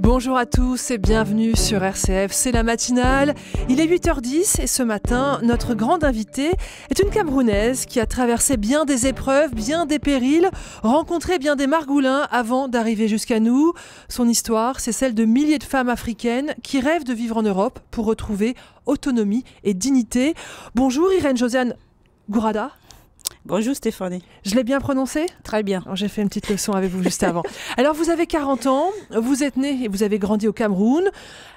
Bonjour à tous et bienvenue sur RCF, c'est la matinale. Il est 8h10 et ce matin, notre grande invitée est une Camerounaise qui a traversé bien des épreuves, bien des périls, rencontré bien des margoulins avant d'arriver jusqu'à nous. Son histoire, c'est celle de milliers de femmes africaines qui rêvent de vivre en Europe pour retrouver autonomie et dignité. Bonjour Irène Josiane Gourada. Bonjour Stéphanie. Je l'ai bien prononcé ? Très bien. J'ai fait une petite leçon avec vous juste avant. Alors vous avez 40 ans, vous êtes né et vous avez grandi au Cameroun.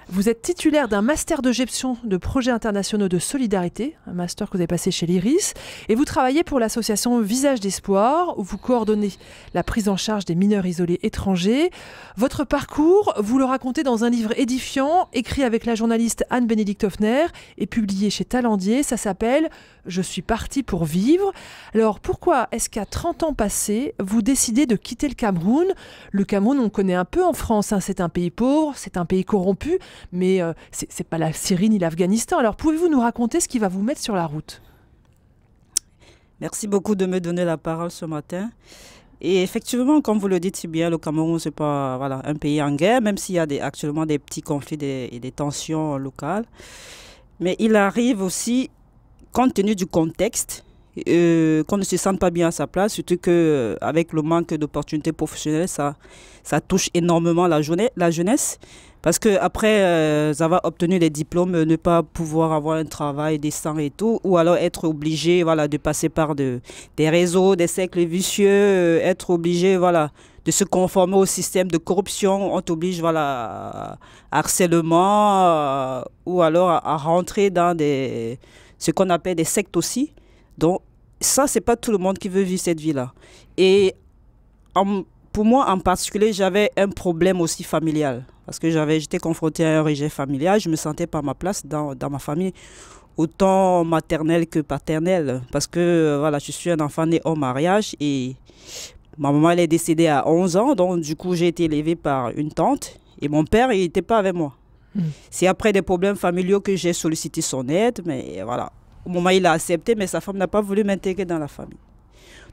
Vous êtes titulaire d'un master de gestion de projets internationaux de solidarité, un master que vous avez passé chez l'IRIS, et vous travaillez pour l'association Visage d'Espoir, où vous coordonnez la prise en charge des mineurs isolés étrangers. Votre parcours, vous le racontez dans un livre édifiant, écrit avec la journaliste Anne-Bénédicte Hoffner et publié chez Talendier. Ça s'appelle « Je suis partie pour vivre ». Alors pourquoi est-ce qu'à 30 ans passés, vous décidez de quitter le Cameroun ? Le Cameroun, on connaît un peu en France, hein. C'est un pays pauvre, c'est un pays corrompu, mais c'est pas la Syrie ni l'Afghanistan. Alors pouvez-vous nous raconter ce qui va vous mettre sur la route ? Merci beaucoup de me donner la parole ce matin. Et effectivement, comme vous le dites si bien, le Cameroun, c'est pas un pays en guerre, même s'il y a actuellement des petits conflits et des tensions locales. Mais il arrive aussi, compte tenu du contexte, qu'on ne se sente pas bien à sa place, surtout qu'avec le manque d'opportunités professionnelles, ça touche énormément la jeunesse. Parce qu'après avoir obtenu les diplômes, ne pas pouvoir avoir un travail décent et tout, ou alors être obligé de passer par des réseaux, des cercles vicieux, être obligé de se conformer au système de corruption, on t'oblige à harcèlement, ou alors à rentrer dans ce qu'on appelle des sectes aussi. Donc ça, c'est pas tout le monde qui veut vivre cette vie-là. Et pour moi en particulier, j'avais un problème aussi familial. Parce que j'étais confrontée à un rejet familial, je ne me sentais pas à ma place dans ma famille, autant maternelle que paternelle. Parce que je suis un enfant né hors mariage et ma maman elle est décédée à 11 ans, donc du coup j'ai été élevée par une tante et mon père il n'était pas avec moi. C'est après des problèmes familiaux que j'ai sollicité son aide, mais voilà. Au moment où il a accepté, mais sa femme n'a pas voulu m'intégrer dans la famille.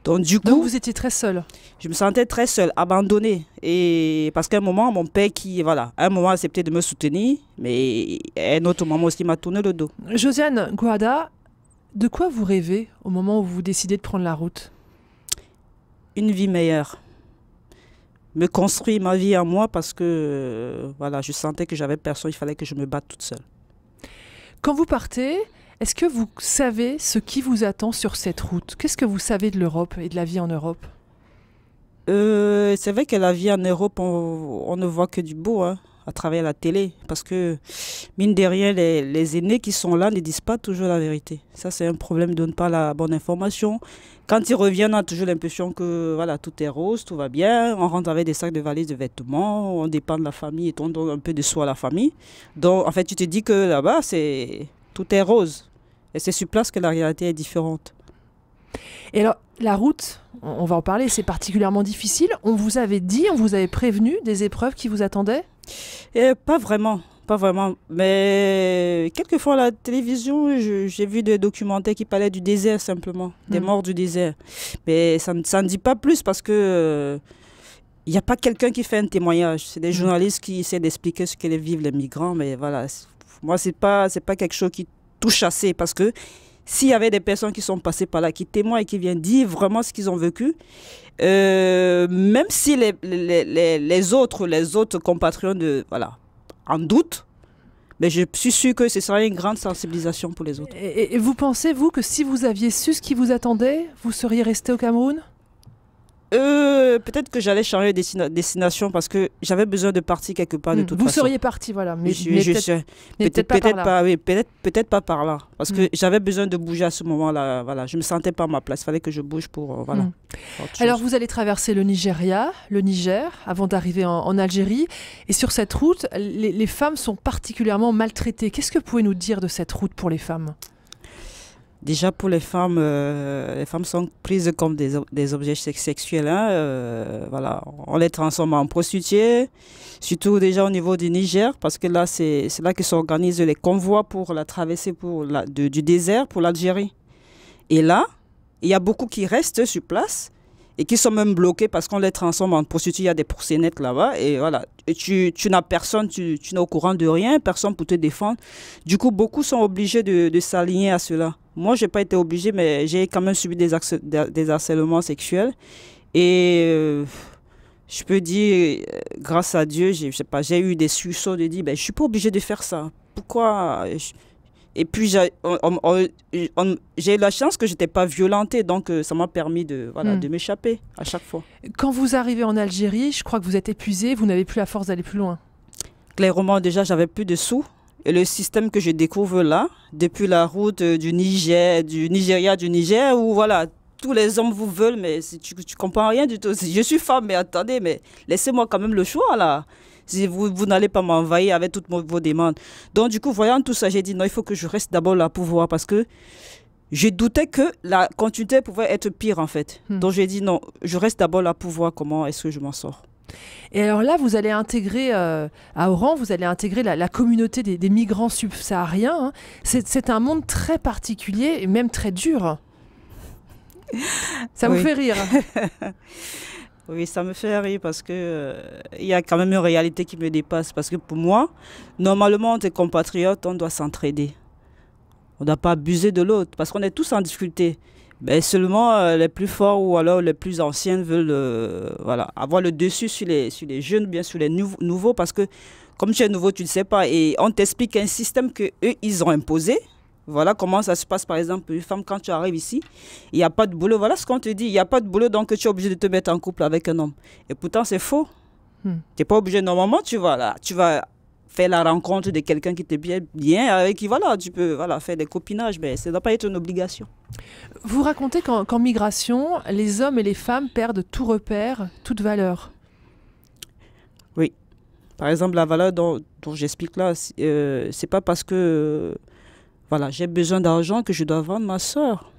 Donc du coup, vous étiez très seule. Je me sentais très seule, abandonnée. Et parce qu'à un moment, mon père à un moment a accepté de me soutenir, mais à un autre moment aussi, il m'a tourné le dos. Josiane Gourada, de quoi vous rêvez au moment où vous décidez de prendre la route ? Une vie meilleure. Me construire ma vie à moi parce que je sentais que j'avais personne, il fallait que je me batte toute seule. Quand vous partez, est-ce que vous savez ce qui vous attend sur cette route ? Qu'est-ce que vous savez de l'Europe et de la vie en Europe ? C'est vrai que la vie en Europe, on ne voit que du beau à travers la télé. Parce que, mine de rien, les aînés qui sont là ne disent pas toujours la vérité. Ça, c'est un problème, ils ne donnent pas la bonne information. Quand ils reviennent, on a toujours l'impression que tout est rose, tout va bien. On rentre avec des sacs de valises de vêtements, on dépend de la famille et on donne un peu de soi à la famille. Donc, en fait, tu te dis que là-bas, tout est rose. Et c'est sur place que la réalité est différente. Et alors, la route, on va en parler, c'est particulièrement difficile. On vous avait prévenu des épreuves qui vous attendaient ? Pas vraiment. Mais quelquefois à la télévision, j'ai vu des documentaires qui parlaient du désert simplement, des morts du désert. Mais ça ne dit pas plus parce que il n'y a pas quelqu'un qui fait un témoignage. C'est des journalistes qui essaient d'expliquer ce que vivent les migrants. Mais moi, c'est pas quelque chose qui touche assez parce que s'il y avait des personnes qui sont passées par là, qui témoignent et qui viennent dire vraiment ce qu'ils ont vécu, même si les autres compatriotes en doutent, mais je suis sûre que ce serait une grande sensibilisation pour les autres. Et vous pensez, vous, que si vous aviez su ce qui vous attendait, vous seriez resté au Cameroun ? Peut-être que j'allais changer de destination parce que j'avais besoin de partir quelque part de toute façon. Vous seriez parti, mais peut-être pas par là. Parce que j'avais besoin de bouger à ce moment-là. Je ne me sentais pas à ma place. Il fallait que je bouge pour... Alors, vous allez traverser le Nigeria, le Niger, avant d'arriver en Algérie. Et sur cette route, les femmes sont particulièrement maltraitées. Qu'est-ce que vous pouvez nous dire de cette route pour les femmes ? Déjà pour les femmes sont prises comme des objets sexuels. On les transforme en prostituées, surtout déjà au niveau du Niger, parce que là, c'est là que s'organisent les convois pour la traversée du désert pour l'Algérie. Et là, il y a beaucoup qui restent sur place et qui sont même bloqués parce qu'on les transforme en prostituées. Il y a des proxénètes là-bas et voilà. Et tu n'as personne, tu n'es au courant de rien, personne pour te défendre. Du coup, beaucoup sont obligés de s'aligner à cela. Moi, je n'ai pas été obligée, mais j'ai quand même subi des harcèlements sexuels. Et je peux dire, grâce à Dieu, je sais pas, j'ai eu des sursauts de dire, ben, je ne suis pas obligée de faire ça. Pourquoi Et puis, j'ai eu la chance que je n'étais pas violentée, donc ça m'a permis de m'échapper à chaque fois. Quand vous arrivez en Algérie, je crois que vous êtes épuisé, vous n'avez plus la force d'aller plus loin. Clairement, déjà, j'avais plus de sous. Et le système que je découvre là, depuis la route du Nigeria, du Niger, où voilà, tous les hommes vous veulent, mais tu comprends rien du tout. Je suis femme, mais attendez, mais laissez-moi quand même le choix là. Si vous n'allez pas m'envahir avec toutes vos demandes. Donc du coup, voyant tout ça, j'ai dit non, il faut que je reste d'abord là pour voir parce que je doutais que la continuité pouvait être pire en fait. Donc j'ai dit non, je reste d'abord là pour voir comment est-ce que je m'en sors. Et alors là, vous allez intégrer, à Oran, vous allez intégrer la communauté des migrants subsahariens. Hein. C'est un monde très particulier et même très dur. Ça vous fait rire? Oui, ça me fait rire parce que il y a quand même une réalité qui me dépasse. Parce que pour moi, normalement, entre compatriotes, on doit s'entraider. On ne doit pas abuser de l'autre parce qu'on est tous en difficulté. Mais seulement les plus forts ou alors les plus anciens veulent voilà, avoir le dessus sur les jeunes, bien sur les nouveaux. Parce que comme tu es nouveau, tu ne sais pas. Et on t'explique un système qu'eux, ils ont imposé. Voilà comment ça se passe, par exemple, une femme, quand tu arrives ici, il n'y a pas de boulot. Voilà ce qu'on te dit, il n'y a pas de boulot, donc tu es obligé de te mettre en couple avec un homme. Et pourtant, c'est faux. Tu n'es pas obligé. Normalement, tu vas faire la rencontre de quelqu'un qui te plaît bien, avec qui voilà, tu peux faire des copinages, mais ça ne doit pas être une obligation. Vous racontez qu'en migration, les hommes et les femmes perdent tout repère, toute valeur. Oui. Par exemple, la valeur dont j'explique là, c'est pas parce que... Voilà, j'ai besoin d'argent que je dois vendre ma soeur.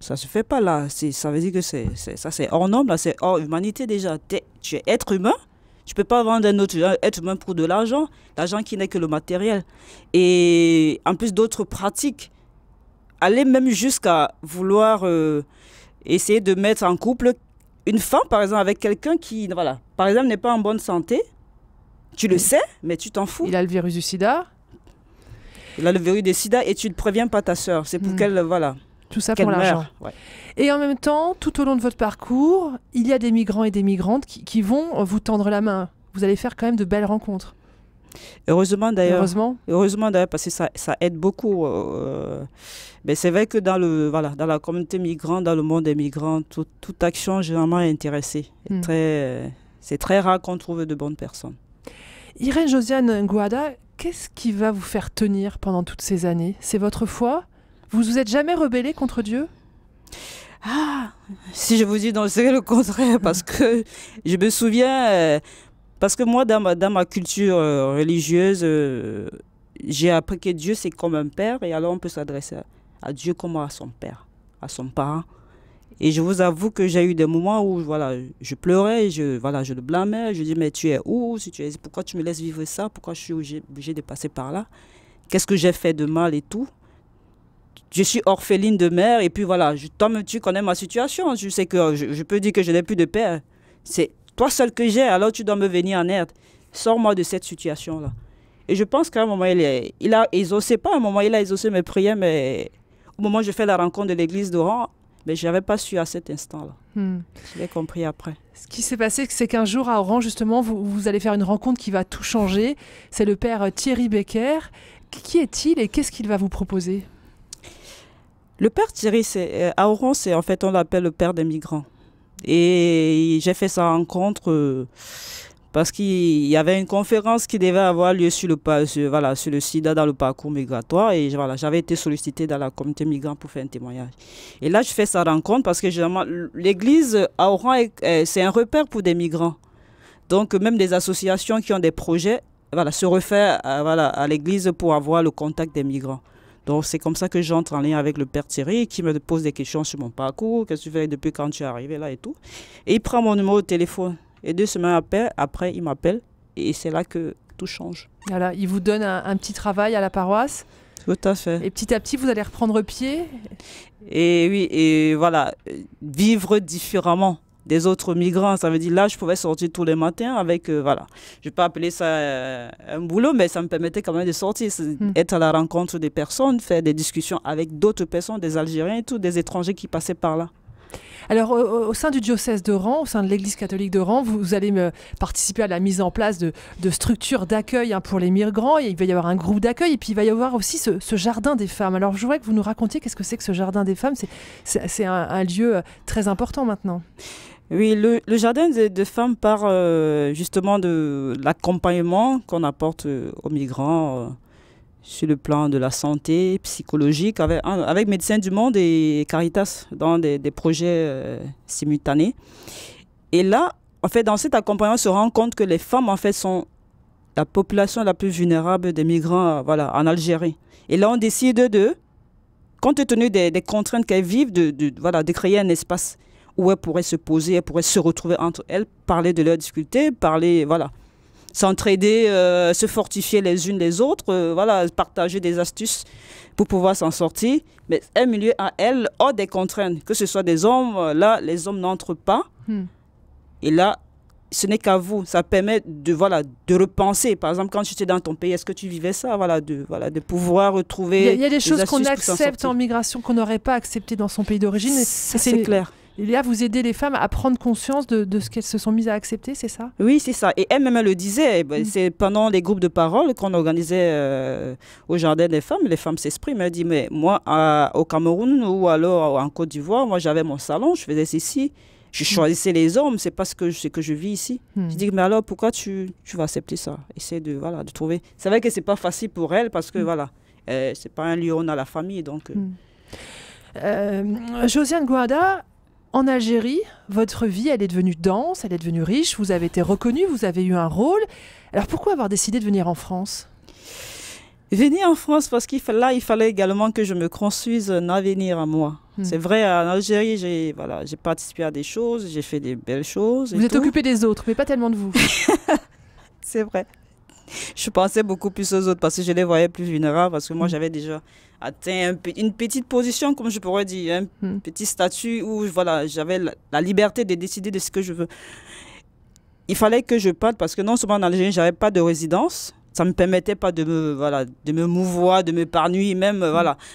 Ça ne se fait pas là. Ça veut dire que ça c'est hors norme, là, c'est hors humanité déjà. Tu es être humain, tu ne peux pas vendre un autre être humain pour de l'argent qui n'est que le matériel. Et en plus d'autres pratiques, aller même jusqu'à vouloir essayer de mettre en couple une femme, par exemple, avec quelqu'un qui, voilà, par exemple, n'est pas en bonne santé. Tu le sais, mais tu t'en fous. Il a le virus du sida. Il a le virus du sida et tu ne préviens pas ta sœur. C'est pour qu'elle, voilà. Tout ça pour l'argent. Ouais. Et en même temps, tout au long de votre parcours, il y a des migrants et des migrantes qui vont vous tendre la main. Vous allez faire quand même de belles rencontres. Heureusement d'ailleurs. Heureusement d'ailleurs, parce que ça aide beaucoup. Mais c'est vrai que dans la communauté migrante, dans le monde des migrants, toute action généralement est intéressée. C'est très rare qu'on trouve de bonnes personnes. Irène Josiane Ngouada, qu'est-ce qui va vous faire tenir pendant toutes ces années? C'est votre foi? Vous vous êtes jamais rebellé contre Dieu? Ah, si je vous dis non, c'est le contraire, parce que je me souviens, parce que moi, dans ma culture religieuse, j'ai appris que Dieu, c'est comme un père, et alors on peut s'adresser à Dieu comme à son père, à son parent. Et je vous avoue que j'ai eu des moments où voilà, je pleurais, je le blâmais, je dis mais tu es où? Pourquoi tu me laisses vivre ça? Pourquoi je suis obligée de passer par là? Qu'est-ce que j'ai fait de mal et tout? Je suis orpheline de mère et puis voilà, tu connais ma situation, je sais que je peux dire que je n'ai plus de père. C'est toi seul que j'ai, alors tu dois me venir en aide. Sors-moi de cette situation-là. Et je pense qu'à un moment, il a exaucé, pas un moment, il a exaucé mes prières, mais au moment où je fais la rencontre de l'église d'Oran, mais je n'avais pas su à cet instant-là. Je l'ai compris après. Ce qui s'est passé, c'est qu'un jour à Oran, justement, vous allez faire une rencontre qui va tout changer. C'est le père Thierry Becker. Qui est-il et qu'est-ce qu'il va vous proposer? Le père Thierry, à Oran, en fait, on l'appelle le père des migrants. Et j'ai fait sa rencontre parce qu'il y avait une conférence qui devait avoir lieu sur le sida dans le parcours migratoire. Et voilà, j'avais été sollicitée dans la communauté migrante pour faire un témoignage. Et là, je fais sa rencontre parce que généralement, l'église à Oran, c'est un repère pour des migrants. Donc, même des associations qui ont des projets se réfèrent à l'église pour avoir le contact des migrants. Donc, c'est comme ça que j'entre en lien avec le père Thierry qui me pose des questions sur mon parcours, qu'est-ce que tu fais depuis quand tu es arrivé là et tout. Et il prend mon numéro de téléphone. Et 2 semaines après, il m'appelle et c'est là que tout change. Voilà, il vous donne un petit travail à la paroisse. Tout à fait. Et petit à petit, vous allez reprendre pied. Et oui, et voilà, vivre différemment. des autres migrants. Ça veut dire là, je pouvais sortir tous les matins avec, voilà, je ne vais pas appeler ça un boulot, mais ça me permettait quand même de sortir, être à la rencontre des personnes, faire des discussions avec d'autres personnes, des Algériens et tout, des étrangers qui passaient par là. Alors, au sein du diocèse de Rang, au sein de l'Église catholique de Rang, vous allez participer à la mise en place de structures d'accueil pour les migrants. Et il va y avoir un groupe d'accueil et puis il va y avoir aussi ce jardin des femmes. Alors, je voudrais que vous nous racontiez qu'est-ce que c'est que ce jardin des femmes. C'est un lieu très important maintenant. Oui, le jardin des femmes part justement de l'accompagnement qu'on apporte aux migrants sur le plan de la santé psychologique avec Médecins du Monde et Caritas dans des projets simultanés. Et là, en fait, dans cet accompagnement, on se rend compte que les femmes, en fait, sont la population la plus vulnérable des migrants voilà, en Algérie. Et là, on décide compte tenu des contraintes qu'elles vivent, de créer un espace où elles pourraient se poser, elles pourraient se retrouver entre elles, parler de leurs difficultés, voilà. S'entraider, se fortifier les unes les autres, voilà, partager des astuces pour pouvoir s'en sortir. Mais un milieu à elles hors des contraintes, que ce soit des hommes, là, les hommes n'entrent pas. Et là, ce n'est qu'à vous. Ça permet de repenser. Par exemple, quand tu étais dans ton pays, est-ce que tu vivais ça, de pouvoir retrouver. Il y a des choses qu'on accepte en migration qu'on n'aurait pas acceptées dans son pays d'origine. C'est clair. Et là, vous aidez les femmes à prendre conscience de ce qu'elles se sont mises à accepter, c'est ça? Oui, c'est ça. Et elle-même, elle le disait. C'est pendant les groupes de parole qu'on organisait au Jardin des femmes. Les femmes s'expriment. Elle dit, mais moi, au Cameroun ou alors en Côte d'Ivoire, moi, j'avais mon salon, je faisais ceci. Je choisissais les hommes, c'est pas ce que je vis ici. Je dis, mais alors, pourquoi tu vas accepter ça? Essayer de trouver. C'est vrai que c'est pas facile pour elle parce que, c'est pas un lieu où on a la famille. Donc, Josiane Gouada, en Algérie, votre vie, elle est devenue dense, elle est devenue riche, vous avez été reconnue, vous avez eu un rôle. Alors pourquoi avoir décidé de venir en France? Venir en France parce il fallait également que je me construise un avenir à moi. C'est vrai, en Algérie, j'ai participé à des choses, j'ai fait des belles choses. Vous êtes occupé des autres, mais pas tellement de vous. C'est vrai. Je pensais beaucoup plus aux autres parce que je les voyais plus vulnérables, parce que moi, j'avais déjà atteint une petite position, comme je pourrais dire, un petit statut où j'avais la liberté de décider de ce que je veux. Il fallait que je parte parce que non seulement en Algérie, je n'avais pas de résidence, ça ne me permettait pas de me mouvoir, de m'épanouir, même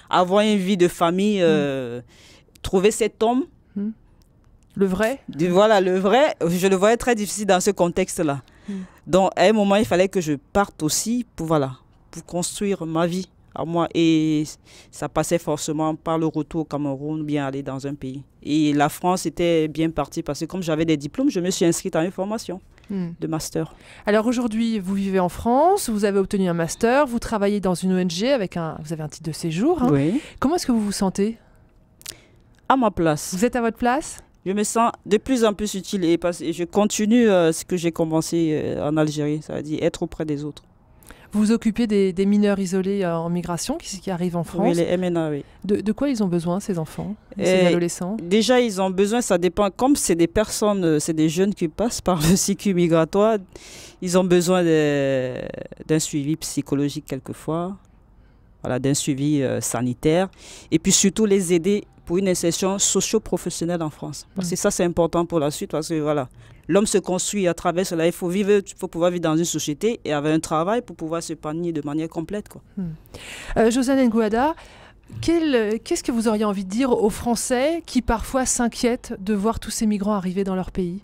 avoir une vie de famille, trouver cet homme. Le vrai? Le vrai, je le voyais très difficile dans ce contexte-là. Donc, à un moment, il fallait que je parte aussi pour construire ma vie à moi. Et ça passait forcément par le retour au Cameroun, bien aller dans un pays. Et la France était bien partie parce que comme j'avais des diplômes, je me suis inscrite à une formation de master. Alors aujourd'hui, vous vivez en France, vous avez obtenu un master, vous travaillez dans une ONG, vous avez un titre de séjour. Oui. Comment est-ce que vous vous sentez? À ma place. Vous êtes à votre place? Je me sens de plus en plus utile et je continue ce que j'ai commencé en Algérie, ça veut dire être auprès des autres. Vous vous occupez des mineurs isolés en migration qui arrivent en France? Oui, les MNA, oui. De quoi ils ont besoin, ces enfants, ces adolescents? Déjà, ils ont besoin, ça dépend, comme c'est des personnes, c'est des jeunes qui passent par le cycle migratoire, ils ont besoin d'un suivi psychologique quelquefois, d'un suivi sanitaire, et puis surtout les aider pour une insertion socio-professionnelle en France. Parce que ça, c'est important pour la suite, parce que l'homme se construit à travers cela. Il faut pouvoir vivre dans une société et avoir un travail pour pouvoir s'épanouir de manière complète. Josiane Gouada, qu'est-ce que vous auriez envie de dire aux Français qui parfois s'inquiètent de voir tous ces migrants arriver dans leur pays?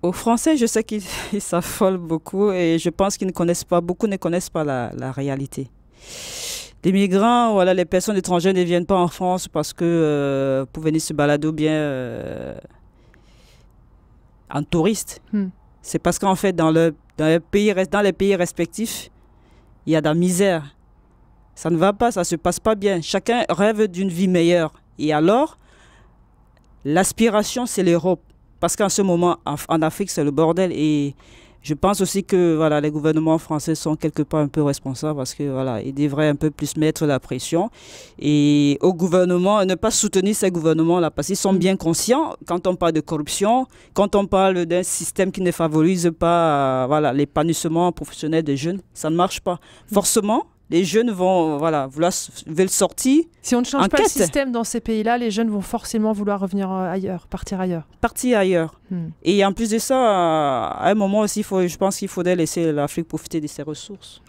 Aux Français, je sais qu'ils s'affolent beaucoup et je pense beaucoup ne connaissent pas la réalité. Les migrants, les personnes étrangères ne viennent pas en France parce que pour venir se balader ou bien en touriste. C'est parce qu'en fait, dans les pays respectifs, il y a de la misère. Ça ne va pas, ça ne se passe pas bien. Chacun rêve d'une vie meilleure. Et alors, l'aspiration, c'est l'Europe. Parce qu'en ce moment, en Afrique, c'est le bordel. Et je pense aussi que les gouvernements français sont quelque part un peu responsables parce que ils devraient un peu plus mettre la pression et au gouvernement ne pas soutenir ces gouvernements-là parce qu'ils sont bien conscients quand on parle de corruption, quand on parle d'un système qui ne favorise pas l'épanouissement professionnel des jeunes, ça ne marche pas. Forcément, les jeunes veulent sortir. Si on ne change pas le système dans ces pays-là, les jeunes vont forcément vouloir revenir ailleurs, partir ailleurs. Partir ailleurs. Et en plus de ça, à un moment aussi, je pense qu'il faudrait laisser l'Afrique profiter de ses ressources.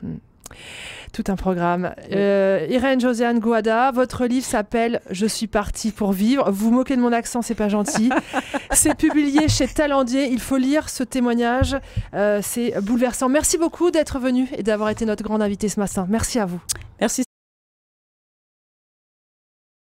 Tout un programme. Irène Josiane Gouada, votre livre s'appelle « Je suis partie pour vivre ». Vous moquez de mon accent, c'est pas gentil. C'est publié chez Talendier. Il faut lire ce témoignage. C'est bouleversant. Merci beaucoup d'être venu et d'avoir été notre grande invitée ce matin. Merci à vous. Merci.